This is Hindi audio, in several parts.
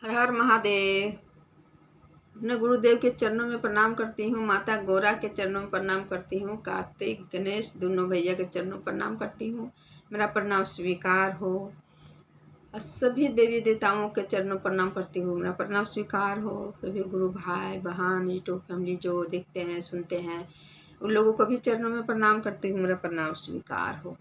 हर हर महादेव। अपने गुरुदेव के चरणों में प्रणाम करती हूँ। माता गौरा के चरणों में प्रणाम करती हूँ। कार्तिक गणेश दोनों भैया के चरणों में प्रणाम करती हूँ। मेरा प्रणाम स्वीकार हो। और सभी देवी देवताओं के चरणों में प्रणाम करती हूँ। मेरा प्रणाम स्वीकार हो। सभी गुरु भाई बहन यूट्यूब फैमिली जो देखते हैं सुनते हैं उन लोगों को भी चरणों में प्रणाम करती हूँ। मेरा प्रणाम स्वीकार हो।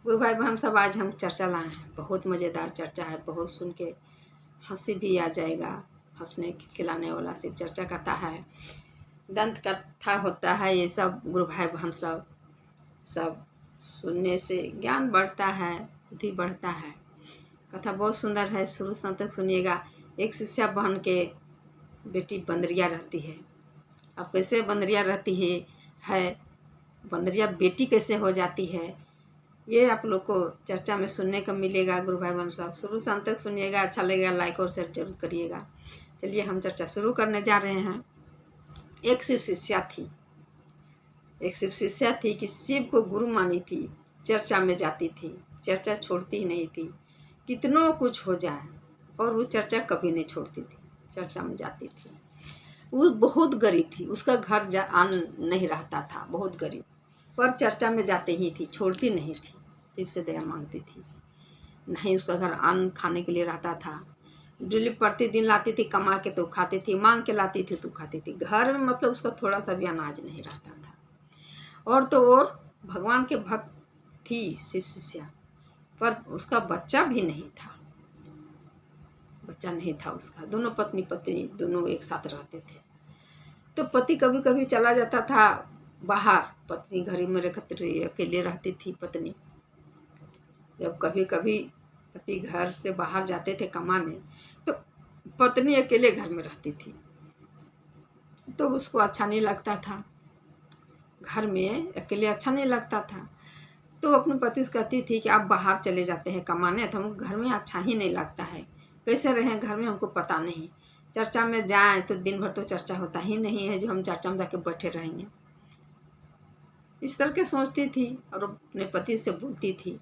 गुरु भाई बहन सब आज हम चर्चा लाए हैं। बहुत मज़ेदार चर्चा है। बहुत सुन के हंसी भी आ जाएगा। हंसने खिलाने वाला सिर्फ चर्चा कथा है, दंत कथा होता है। ये सब गुरु भाई बहन सब सुनने से ज्ञान बढ़ता है, बुद्धि बढ़ता है। कथा बहुत सुंदर है, शुरू से अंत तक सुनिएगा। एक शिष्या बहन के बेटी बंदरिया रहती है। अब कैसे बंदरिया रहती है बंदरिया बेटी कैसे हो जाती है, ये आप लोग को चर्चा में सुनने को मिलेगा। गुरु भाई बहन साहब शुरू से अंत तक सुनिएगा। अच्छा लगेगा लाइक और शेयर जरूर करिएगा। चलिए हम चर्चा शुरू करने जा रहे हैं। एक शिव शिष्या थी कि शिव को गुरु मानी थी। चर्चा में जाती थी, चर्चा छोड़ती ही नहीं थी। कितनों कुछ हो जाए और वो चर्चा कभी नहीं छोड़ती थी। चर्चा में जाती थी। वो बहुत गरीब थी, उसका घर अन्न नहीं रहता था, बहुत गरीब, पर चर्चा में जाते ही थी, छोड़ती नहीं थी। शिव से दया मांगती थी। नहीं उसका घर अन्न खाने के लिए रहता था। डेली प्रतिदिन लाती थी, कमा के तो खाती थी, मांग के लाती थी तो खाती थी। घर में मतलब उसका थोड़ा सा भी अनाज नहीं रहता था। और तो और भगवान के भक्त थी शिव शिष्या, पर उसका बच्चा भी नहीं था। बच्चा नहीं था उसका। दोनों पत्नी दोनों एक साथ रहते थे। तो पति कभी कभी चला जाता था बाहर, पत्नी घर में अकेले रहती थी। पत्नी जब कभी कभी पति घर से बाहर जाते थे कमाने, तो पत्नी अकेले घर में रहती थी। तो उसको अच्छा नहीं लगता था, घर में अकेले अच्छा नहीं लगता था। तो अपने पति से कहती थी कि आप बाहर चले जाते हैं कमाने, तो हमको घर में अच्छा ही नहीं लगता है। कैसे रहें घर में हमको पता नहीं। चर्चा में जाएं तो दिन भर तो चर्चा होता ही नहीं है जो हम चर्चा में जाके बैठे रहेंगे। इस तरह के सोचती थी और अपने पति से बोलती थी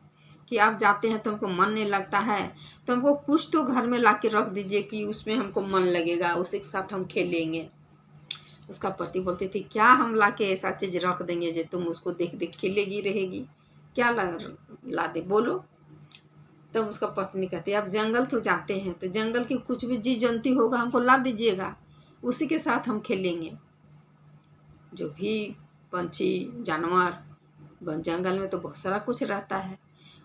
कि आप जाते हैं तो हमको मन नहीं लगता है, तो हमको कुछ तो घर में ला के रख दीजिए कि उसमें हमको मन लगेगा, उसी के साथ हम खेलेंगे। उसका पति बोलती थी क्या हम ला के ऐसा चीज़ रख देंगे जो तुम उसको देख देख खेलेगी रहेगी, क्या ला दे बोलो। तब उसका पत्नी कहती आप जंगल तो जाते हैं, तो जंगल की कुछ भी जीव जंतु होगा हमको ला दीजिएगा, उसी के साथ हम खेलेंगे। जो भी पंछी जानवर जंगल में तो बहुत सारा कुछ रहता है,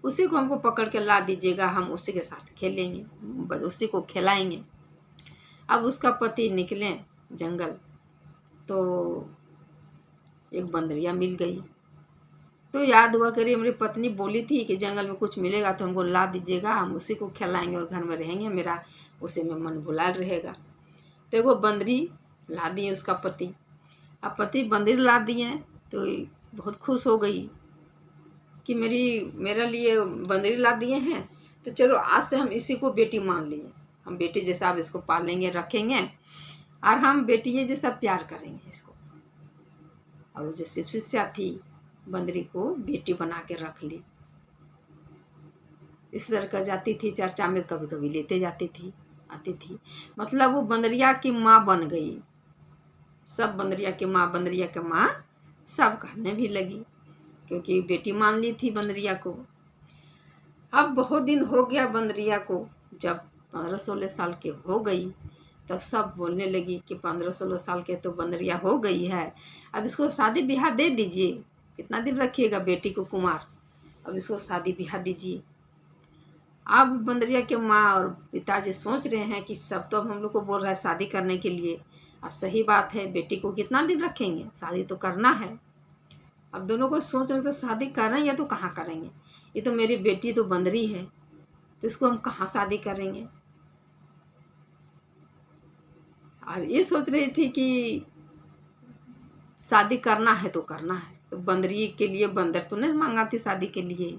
उसी को हमको पकड़ के ला दीजिएगा, हम उसी के साथ खेलेंगे, उसी को खिलाएंगे। अब उसका पति निकले जंगल, तो एक बंदरिया मिल गई। तो याद हुआ करिए मेरी पत्नी बोली थी कि जंगल में कुछ मिलेगा तो हमको ला दीजिएगा, हम उसी को खिलाएंगे और घर में रहेंगे, मेरा उसी में मन भुला रहेगा। तो वो बंदरी ला दिए उसका पति। अब पति बंदरी ला दिए तो बहुत खुश हो गई कि मेरे लिए बंदरी ला दिए हैं, तो चलो आज से हम इसी को बेटी मान लिए। हम बेटी जैसा अब इसको पालेंगे रखेंगे और हम बेटी जैसा प्यार करेंगे इसको। और जो शिव शिष्या थी बंदरी को बेटी बना के रख ली। इस तरह का जाती थी चर्चा में, कभी कभी लेते जाती थी आती थी। मतलब वो बंदरिया की माँ बन गई। सब बंदरिया की माँ सब कहने भी लगी, क्योंकि बेटी मान ली थी बंदरिया को। अब बहुत दिन हो गया बंदरिया को, जब 15-16 साल के हो गई तब सब बोलने लगी कि 15-16 साल के तो बंदरिया हो गई है, अब इसको शादी ब्याह दे दीजिए। कितना दिन रखिएगा बेटी को कुमार, अब इसको शादी ब्याह दीजिए। अब बंदरिया के माँ और पिताजी सोच रहे हैं कि सब तो अब हम लोग को बोल रहा है शादी करने के लिए, और सही बात है बेटी को कितना दिन रखेंगे, शादी तो करना है। अब दोनों को सोच रहे थे शादी करेंगे तो कहाँ करेंगे, ये तो मेरी बेटी तो बंदरी है, तो इसको हम कहाँ शादी करेंगे। और ये सोच रही थी कि शादी करना है तो करना है, तो बंदरी के लिए बंदर तो नहीं मांगा थी शादी के लिए।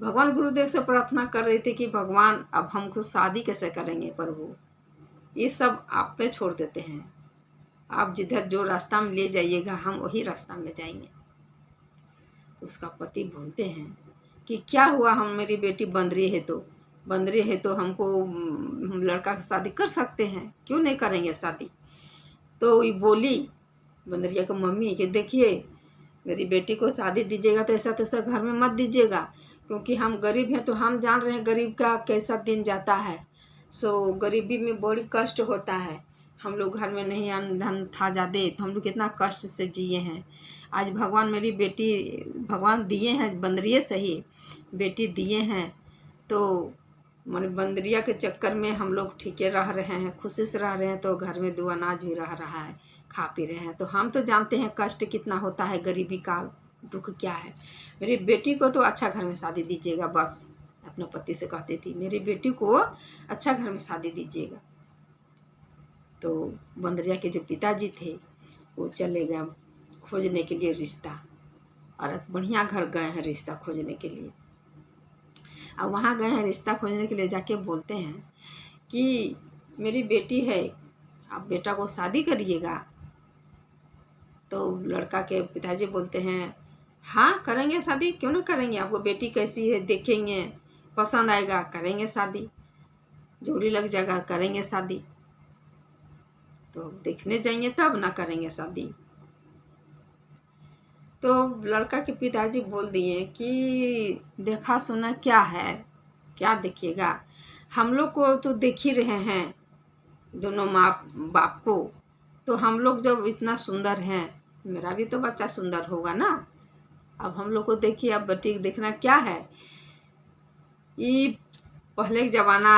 भगवान गुरुदेव से प्रार्थना कर रही थी कि भगवान अब हमको शादी कैसे करेंगे प्रभु, ये सब आप पे छोड़ देते हैं, आप जिधर जो रास्ता में ले जाइएगा हम वही रास्ता में जाएंगे। उसका पति बोलते हैं कि क्या हुआ, हम मेरी बेटी बंदरी है तो बंदरी है तो हमको हम लड़का की शादी कर सकते हैं, क्यों नहीं करेंगे शादी। तो ये बोली बंदरिया की मम्मी कि देखिए मेरी बेटी को शादी दीजिएगा तो ऐसा तैसा घर में मत दीजिएगा, क्योंकि हम गरीब हैं, तो हम जान रहे हैं गरीब का कैसा दिन जाता है। सो गरीबी में बड़ी कष्ट होता है। हम लोग घर में नहीं अन्न धन था ज़्यादा तो हम लोग कितना कष्ट से जिए हैं। आज भगवान मेरी बेटी भगवान दिए हैं, बंदरिये सही बेटी दिए हैं, तो हमारे बंदरिया के चक्कर में हम लोग ठीके रह रहे हैं, खुशी से रह रहे हैं, तो घर में 2 अनाज भी रह रहा है, खा पी रहे हैं। तो हम तो जानते हैं कष्ट कितना होता है, गरीबी का दुख क्या है। मेरी बेटी को तो अच्छा घर में शादी दीजिएगा, बस अपने पति से कहती थी मेरी बेटी को अच्छा घर में शादी दीजिएगा। तो बंदरिया के जो पिताजी थे वो चले गए खोजने के लिए रिश्ता, और बढ़िया घर गए हैं रिश्ता खोजने के लिए। अब वहाँ गए हैं रिश्ता खोजने के लिए, जाके बोलते हैं कि मेरी बेटी है, आप बेटा को शादी करिएगा। तो लड़का के पिताजी बोलते हैं हाँ करेंगे शादी, क्यों ना करेंगे, आपको बेटी कैसी है देखेंगे, पसंद आएगा करेंगे शादी, जोड़ी लग जाएगा करेंगे शादी। तो देखने जाएंगे तब ना करेंगे शादी। तो लड़का के पिताजी बोल दिए कि देखा सुना क्या है, क्या देखिएगा, हम लोग को तो देख ही रहे हैं दोनों माँ बाप को, तो हम लोग जब इतना सुंदर हैं, मेरा भी तो बच्चा सुंदर होगा ना। अब हम लोग को देखिए, अब बेटी देखना क्या है, ये पहले के ज़माना,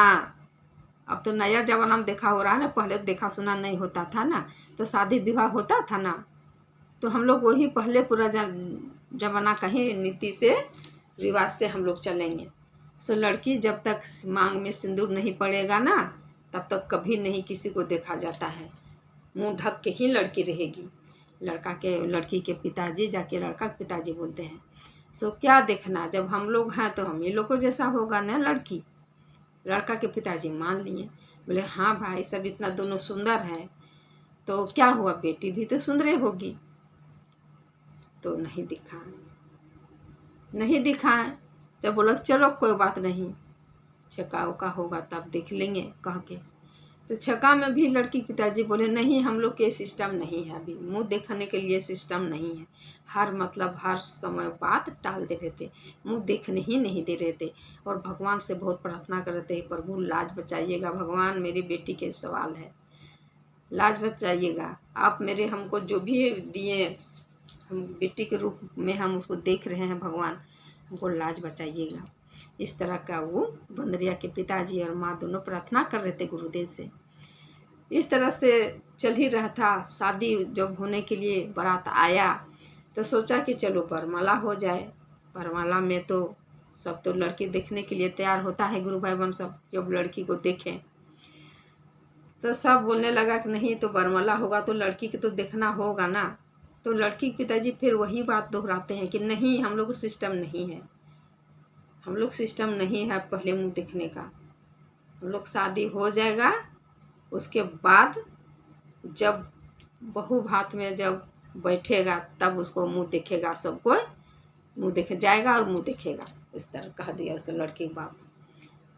अब तो नया ज़माना में देखा हो रहा है ना, पहले देखा सुना नहीं होता था ना, तो शादी विवाह होता था ना, तो हम लोग वही पहले पूरा ज़माना का ही नीति से रिवाज से हम लोग चलेंगे। सो लड़की जब तक मांग में सिंदूर नहीं पड़ेगा ना, तब तक कभी नहीं किसी को देखा जाता है, मुंह ढक के ही लड़की रहेगी। लड़की के पिताजी जाके लड़का के पिताजी बोलते हैं सो क्या देखना, जब हम लोग हैं तो हम ही लोग को जैसा होगा ना लड़की। लड़का के पिताजी मान लिए, बोले हाँ भाई सब इतना दोनों सुंदर है तो क्या हुआ, बेटी भी तो सुंदर होगी। तो नहीं दिखाएं। जब बोला चलो कोई बात नहीं, छक्का उक्का होगा तब देख लेंगे कह के। तो छक्का में भी लड़की पिताजी बोले नहीं हम लोग के सिस्टम नहीं है, अभी मुंह देखने के लिए सिस्टम नहीं है। हर समय बात टाल दे रहे थे, मुंह देखने ही नहीं दे रहे थे, और भगवान से बहुत प्रार्थना कर रहे थे प्रभु लाज बचाइएगा, भगवान मेरी बेटी के सवाल है, लाज बचाइएगा आप मेरे, हमको जो भी दिए हम बेटी के रूप में हम उसको देख रहे हैं, भगवान हमको लाज बचाइएगा। इस तरह का वो बंदरिया के पिताजी और माँ दोनों प्रार्थना कर रहे थे गुरुदेव से। इस तरह से चल ही रहा था। शादी जब होने के लिए बारात आया तो सोचा कि चलो वरमाला हो जाए। वरमाला में तो सब तो लड़की देखने के लिए तैयार होता है, गुरु भाई बहन सब जब लड़की को देखें तो सब बोलने लगा कि नहीं तो वरमाला होगा तो लड़की को तो देखना होगा ना। तो लड़की के पिताजी फिर वही बात दोहराते हैं कि नहीं हम लोग को सिस्टम नहीं है, हम लोग सिस्टम नहीं है पहले मुंह देखने का, हम लोग शादी हो जाएगा उसके बाद जब बहू भात में जब बैठेगा तब उसको मुंह देखेगा, सबको मुंह देखे जाएगा और मुंह देखेगा। इस तरह कह दिया उसे लड़के के बाप।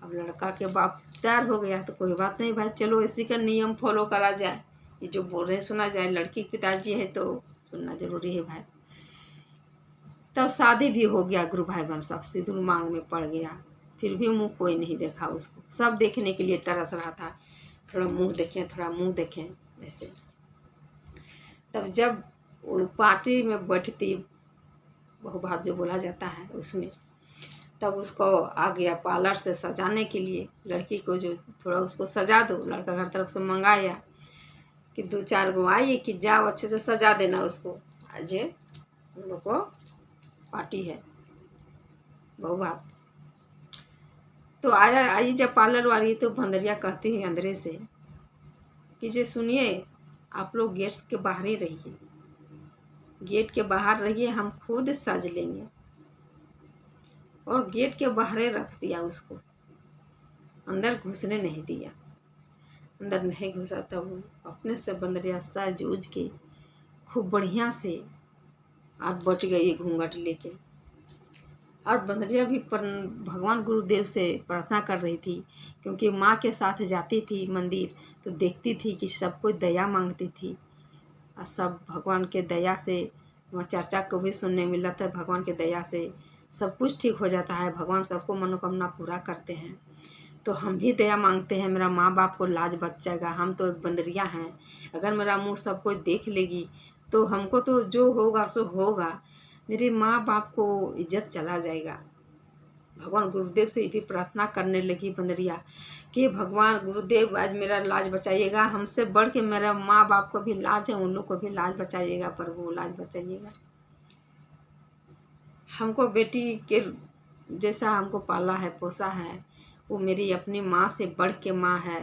अब लड़का के बाप तैयार हो गया तो कोई बात नहीं भाई चलो इसी का नियम फॉलो करा जाए, ये जो बोल रहे सुना जाए, लड़की के पिताजी है तो सुनना जरूरी है भाई। तब शादी भी हो गया गुरु भाई बहन सब, सिंदूर मांग में पड़ गया, फिर भी मुंह कोई नहीं देखा उसको, सब देखने के लिए तरस रहा था, थोड़ा मुंह देखें थोड़ा मुंह देखें ऐसे। तब जब वो पार्टी में बैठती बहु भात जो बोला जाता है उसमें, तब उसको आ गया पार्लर से सजाने के लिए, लड़की को जो थोड़ा उसको सजा दो, लड़का घर तरफ से मंगाया कि 2-4 गो आइए कि जाओ अच्छे से सजा देना उसको, आज हम लोग को पार्टी है बहु बात। तो आई जब पार्लर वाली तो बंदरिया कहती है अंदर से कि जे सुनिए आप लोग गेट के बाहर ही रहिए, गेट के बाहर रहिए हम खुद सज लेंगे। और गेट के बाहर रख दिया उसको, अंदर घुसने नहीं दिया। अंदर नहीं घुसा तब वो अपने से बंदरिया सज उज के खूब बढ़िया से आज बट गई घूंघट लेके। और बंदरिया भी भगवान गुरुदेव से प्रार्थना कर रही थी, क्योंकि माँ के साथ जाती थी मंदिर तो देखती थी कि सब कोई दया मांगती थी और सब भगवान के दया से वहाँ चर्चा को भी सुनने मिला था। भगवान के दया से सब कुछ ठीक हो जाता है, भगवान सबको मनोकामना पूरा करते हैं। तो हम भी दया मांगते हैं, मेरा माँ बाप को लाज बच जाएगा। हम तो एक बंदरिया हैं, अगर मेरा मुँह सब कोई देख लेगी तो हमको तो जो होगा सो होगा, मेरे माँ बाप को इज्जत चला जाएगा। भगवान गुरुदेव से भी प्रार्थना करने लगी बंदरिया कि भगवान गुरुदेव आज मेरा लाज बचाइएगा, हमसे बढ़ के मेरा माँ बाप को भी लाज है, उन लोग को भी लाज बचाइएगा, प्रभु लाज बचाइएगा। हमको बेटी के जैसा हमको पाला है पोसा है, वो मेरी अपनी माँ से बढ़ के माँ है,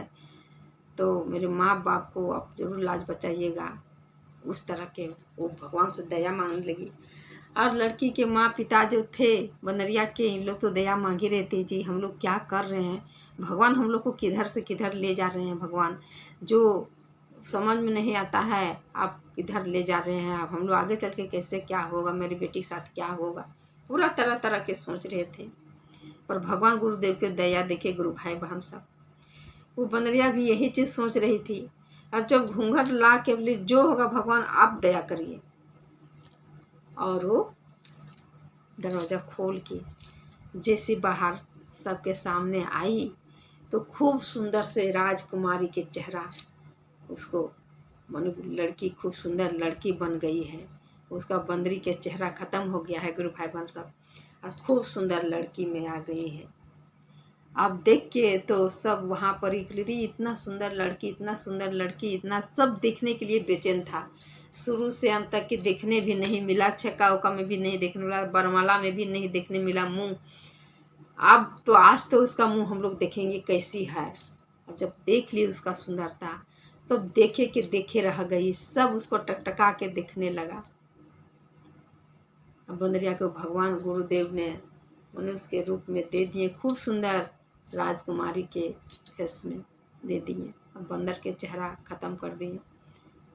तो मेरे माँ बाप को आप जरूर लाज बचाइएगा। उस तरह के वो भगवान से दया मांगने लगी। और लड़की के माँ पिता जो थे बंदरिया के, इन लोग तो दया मांगे रहते जी, हम लोग क्या कर रहे हैं भगवान, हम लोग को किधर से किधर ले जा रहे हैं भगवान, जो समझ में नहीं आता है आप किधर ले जा रहे हैं, आप हम लोग आगे चल के कैसे क्या होगा, मेरी बेटी के साथ क्या होगा, पूरा तरह तरह के सोच रहे थे। पर भगवान गुरुदेव के दया देखे गुरु भाई बहन सब, वो बंदरिया भी यही चीज़ सोच रही थी। अब जब घूंघट ला के बोली जो होगा भगवान आप दया करिए, और वो दरवाज़ा खोल के जैसे बाहर सबके सामने आई तो खूब सुंदर से राजकुमारी के चेहरा, उसको मानो लड़की खूब सुंदर लड़की बन गई है, उसका बंदरी के चेहरा ख़त्म हो गया है गुरु भाई बहन सब, और खूब सुंदर लड़की में आ गई है। अब देख के तो सब वहाँ पर इतना सुंदर लड़की, इतना सुंदर लड़की, इतना सब देखने के लिए बेचैन था। शुरू से अंत तक के देखने भी नहीं मिला, छक्का उक्का में भी नहीं देखने मिला, बरमाला में भी नहीं देखने मिला मुंह। अब तो आज तो उसका मुंह हम लोग देखेंगे कैसी है। और जब देख ली उसका सुंदरता तो देखे के देखे रह गई, सब उसको टकटका के देखने लगा। अब बंदरिया को भगवान गुरुदेव ने मनुष्य के रूप में दे दिए, खूब सुंदर राजकुमारी के फेस में दे दिए, अब बंदर के चेहरा ख़त्म कर दिए।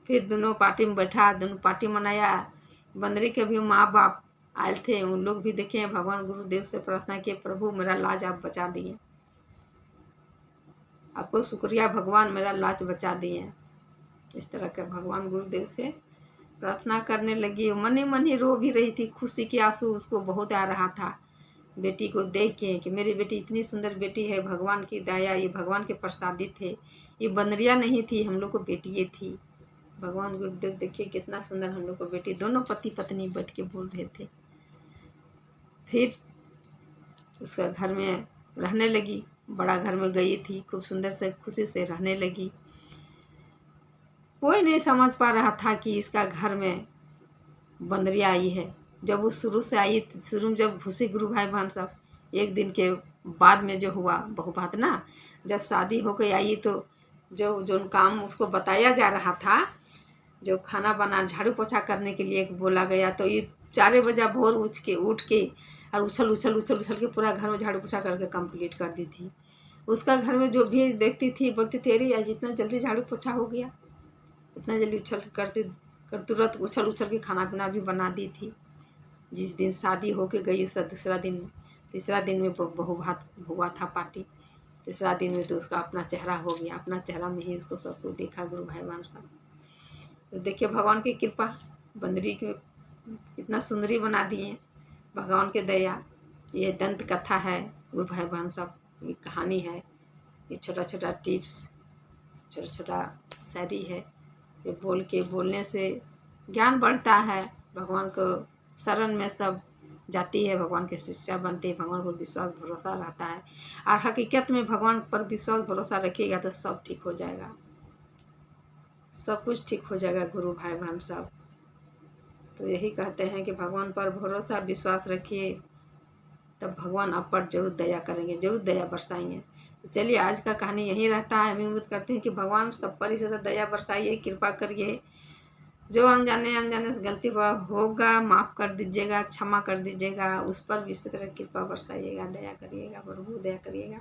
फिर दोनों पार्टी में बैठा, दोनों पार्टी मनाया। बंदरी के भी माँ बाप आए थे, उन लोग भी देखे, भगवान गुरुदेव से प्रार्थना किए प्रभु मेरा लाज आप बचा दिए, आपको शुक्रिया भगवान मेरा लाज बचा दिए। इस तरह के भगवान गुरुदेव से प्रार्थना करने लगी। मन ही मन ही रो भी रही थी, खुशी के आंसू उसको बहुत आ रहा था बेटी को देख के कि मेरी बेटी इतनी सुंदर बेटी है, भगवान की दया, ये भगवान के प्रसादित थे, ये बंदरिया नहीं थी, हम लोग को बेटी ये थी। भगवान गुरुदेव देखिए कितना सुंदर हम लोग को बेटी, दोनों पति पत्नी बैठ के बोल रहे थे। फिर उसका घर में रहने लगी, बड़ा घर में गई थी, खूब सुंदर से खुशी से रहने लगी। कोई नहीं समझ पा रहा था कि इसका घर में बंदरिया आई है। जब वो शुरू से आई, शुरू में जब घुसी गुरु भाई बहन सब, एक दिन के बाद में जो हुआ बहु बात ना, जब शादी हो गई आई तो जो काम उसको बताया जा रहा था, जो खाना बना झाड़ू पोछा करने के लिए बोला गया, तो ये 4 बजे भोर उठ के और उछल के पूरा घर में झाड़ू पोछा करके कंप्लीट कर दी थी। उसका घर में जो भी देखती थी बोलती थी अरे आज इतना जल्दी झाड़ू पोछा हो गया, इतना जल्दी तुरंत उछल के खाना पीना भी बना दी थी। जिस दिन शादी होके गई उसका तीसरा दिन में बहु भात हुआ था पार्टी, तीसरा दिन में तो उसका अपना चेहरा हो गया, अपना चेहरा में ही उसको सबको देखा गुरु भाई बहन सब। तो देखिए भगवान की कृपा, बंदरी को इतना सुंदरी बना दिए, भगवान के दया। ये दंत कथा है गुरु भाई बहन सब, ये कहानी है, ये छोटा छोटा टिप्स, छोटा छोटा शायरी है, ये बोलने से ज्ञान बढ़ता है, भगवान को शरण में सब जाती है, भगवान के शिष्या बनते हैं, भगवान पर विश्वास भरोसा रहता है। और हकीकत में भगवान पर विश्वास भरोसा रखिएगा तो सब ठीक हो जाएगा, सब कुछ ठीक हो जाएगा गुरु भाई बहन सब। तो यही कहते हैं कि भगवान पर भरोसा विश्वास रखिए, तब भगवान आप पर जरूर दया करेंगे, जरूर दया बरसाएंगे। तो चलिए आज का कहानी यही रहता है। हम उम्मीद करते हैं कि भगवान सब पर इसी तरह दया बरसाइए, कृपा करिए। जो अनजाने से गलती होगा माफ़ कर दीजिएगा, क्षमा कर दीजिएगा, उस पर भी इसी तरह कृपा बरसाइएगा, दया करिएगा, प्रभु दया करिएगा।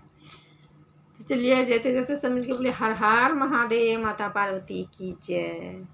तो चलिए जाते जाते सब मिलके बोले हर हर महादेव, माता पार्वती की जय।